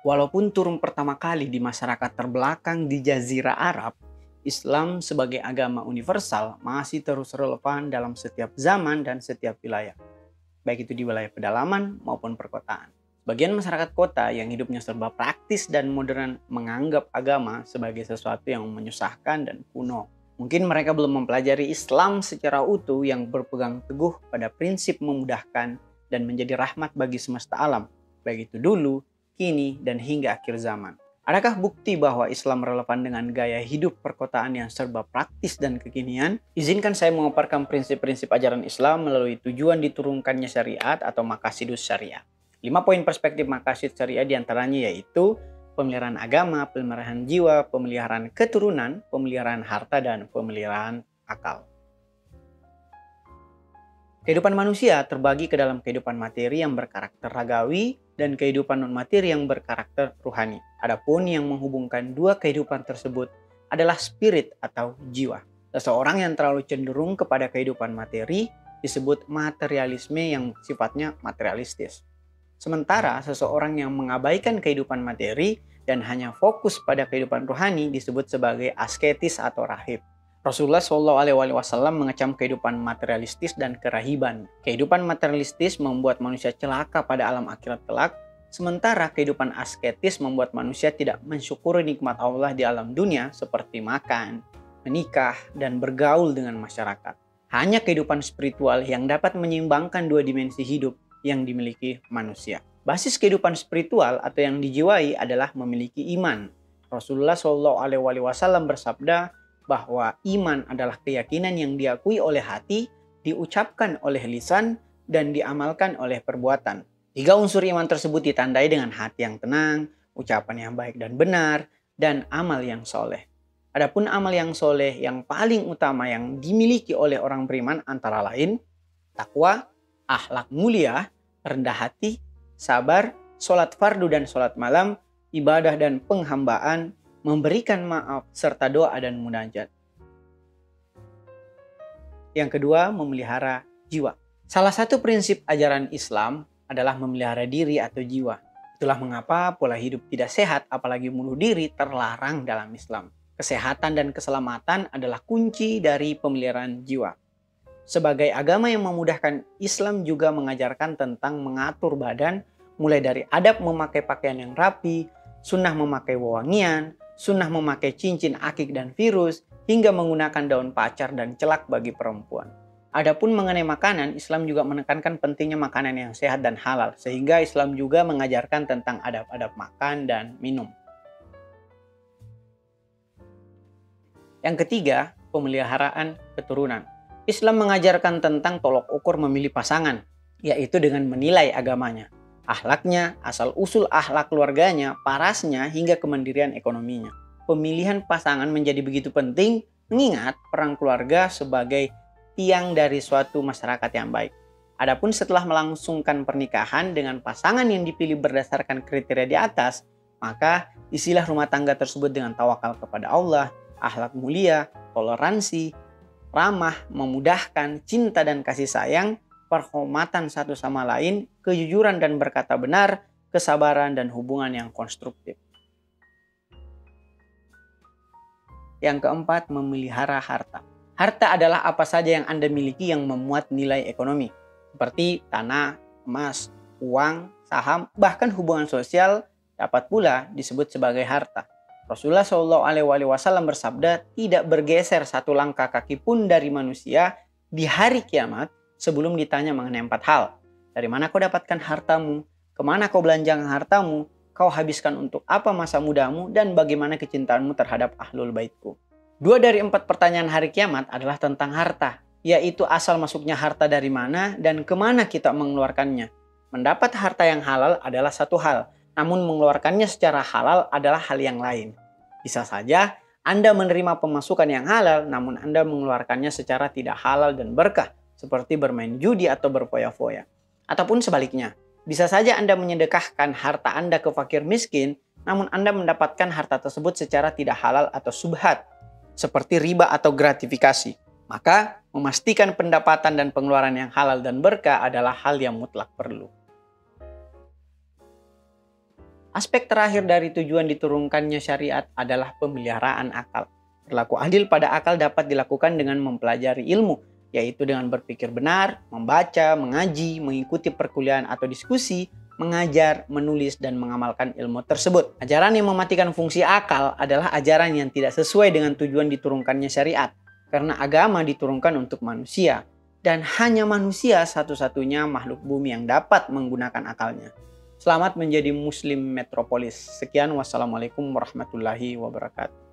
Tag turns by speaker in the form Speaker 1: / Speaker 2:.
Speaker 1: Walaupun turun pertama kali di masyarakat terbelakang di Jazirah Arab, Islam sebagai agama universal masih terus relevan dalam setiap zaman dan setiap wilayah, baik itu di wilayah pedalaman maupun perkotaan. Bagian masyarakat kota yang hidupnya serba praktis dan modern menganggap agama sebagai sesuatu yang menyusahkan dan kuno. Mungkin mereka belum mempelajari Islam secara utuh yang berpegang teguh pada prinsip memudahkan dan menjadi rahmat bagi semesta alam, baik itu dulu, kini, dan hingga akhir zaman. Adakah bukti bahwa Islam relevan dengan gaya hidup perkotaan yang serba praktis dan kekinian? Izinkan saya memaparkan prinsip-prinsip ajaran Islam melalui tujuan diturunkannya syariat atau maqasidus syariat. 5 poin perspektif maqasid syariat diantaranya yaitu pemeliharaan agama, pemeliharaan jiwa, pemeliharaan keturunan, pemeliharaan harta, dan pemeliharaan akal. Kehidupan manusia terbagi ke dalam kehidupan materi yang berkarakter ragawi dan kehidupan non-materi yang berkarakter ruhani. Adapun yang menghubungkan dua kehidupan tersebut adalah spirit atau jiwa. Seseorang yang terlalu cenderung kepada kehidupan materi disebut materialisme yang sifatnya materialistis. Sementara seseorang yang mengabaikan kehidupan materi dan hanya fokus pada kehidupan rohani disebut sebagai asketis atau rahib. Rasulullah SAW mengecam kehidupan materialistis dan kerahiban. Kehidupan materialistis membuat manusia celaka pada alam akhirat kelak, sementara kehidupan asketis membuat manusia tidak mensyukuri nikmat Allah di alam dunia seperti makan, menikah, dan bergaul dengan masyarakat. Hanya kehidupan spiritual yang dapat menyeimbangkan dua dimensi hidup yang dimiliki manusia. Basis kehidupan spiritual atau yang dijiwai adalah memiliki iman. Rasulullah SAW bersabda bahwa iman adalah keyakinan yang diakui oleh hati, diucapkan oleh lisan, dan diamalkan oleh perbuatan. 3 unsur iman tersebut ditandai dengan hati yang tenang, ucapan yang baik dan benar, dan amal yang soleh. Adapun amal yang soleh yang paling utama yang dimiliki oleh orang beriman antara lain takwa, akhlak mulia, rendah hati, sabar, sholat fardu dan sholat malam, ibadah dan penghambaan, memberikan maaf, serta doa dan munajat. Yang kedua, memelihara jiwa. Salah satu prinsip ajaran Islam adalah memelihara diri atau jiwa. Itulah mengapa pola hidup tidak sehat, apalagi bunuh diri, terlarang dalam Islam. Kesehatan dan keselamatan adalah kunci dari pemeliharaan jiwa. Sebagai agama yang memudahkan, Islam juga mengajarkan tentang mengatur badan, mulai dari adab memakai pakaian yang rapi, sunnah memakai wewangian, sunnah memakai cincin akik dan virus, hingga menggunakan daun pacar dan celak bagi perempuan. Adapun mengenai makanan, Islam juga menekankan pentingnya makanan yang sehat dan halal, sehingga Islam juga mengajarkan tentang adab-adab makan dan minum. Yang ketiga, pemeliharaan keturunan. Islam mengajarkan tentang tolok ukur memilih pasangan, yaitu dengan menilai agamanya, akhlaknya, asal-usul akhlak keluarganya, parasnya, hingga kemandirian ekonominya. Pemilihan pasangan menjadi begitu penting mengingat peran keluarga sebagai tiang dari suatu masyarakat yang baik. Adapun setelah melangsungkan pernikahan dengan pasangan yang dipilih berdasarkan kriteria di atas, maka isilah rumah tangga tersebut dengan tawakal kepada Allah, akhlak mulia, toleransi, ramah, memudahkan, cinta dan kasih sayang, perhormatan satu sama lain, kejujuran dan berkata benar, kesabaran dan hubungan yang konstruktif. Yang keempat, memelihara harta. Harta adalah apa saja yang Anda miliki yang memuat nilai ekonomi, seperti tanah, emas, uang, saham, bahkan hubungan sosial dapat pula disebut sebagai harta. Rasulullah SAW bersabda, tidak bergeser satu langkah kaki pun dari manusia di hari kiamat sebelum ditanya mengenai 4 hal. Dari mana kau dapatkan hartamu? Kemana kau belanjakan hartamu? Kau habiskan untuk apa masa mudamu? Dan bagaimana kecintaanmu terhadap ahlul baitku? 2 dari 4 pertanyaan hari kiamat adalah tentang harta, yaitu asal masuknya harta dari mana dan kemana kita mengeluarkannya. Mendapat harta yang halal adalah satu hal, namun mengeluarkannya secara halal adalah hal yang lain. Bisa saja Anda menerima pemasukan yang halal, namun Anda mengeluarkannya secara tidak halal dan berkah, seperti bermain judi atau berfoya-foya. Ataupun sebaliknya, bisa saja Anda menyedekahkan harta Anda ke fakir miskin, namun Anda mendapatkan harta tersebut secara tidak halal atau subhat, seperti riba atau gratifikasi. Maka, memastikan pendapatan dan pengeluaran yang halal dan berkah adalah hal yang mutlak perlu. Aspek terakhir dari tujuan diturunkannya syariat adalah pemeliharaan akal. Berlaku adil pada akal dapat dilakukan dengan mempelajari ilmu, yaitu dengan berpikir benar, membaca, mengaji, mengikuti perkuliahan atau diskusi, mengajar, menulis, dan mengamalkan ilmu tersebut. Ajaran yang mematikan fungsi akal adalah ajaran yang tidak sesuai dengan tujuan diturunkannya syariat, karena agama diturunkan untuk manusia, dan hanya manusia satu-satunya makhluk bumi yang dapat menggunakan akalnya. Selamat menjadi Muslim Metropolis. Sekian, wassalamualaikum warahmatullahi wabarakatuh.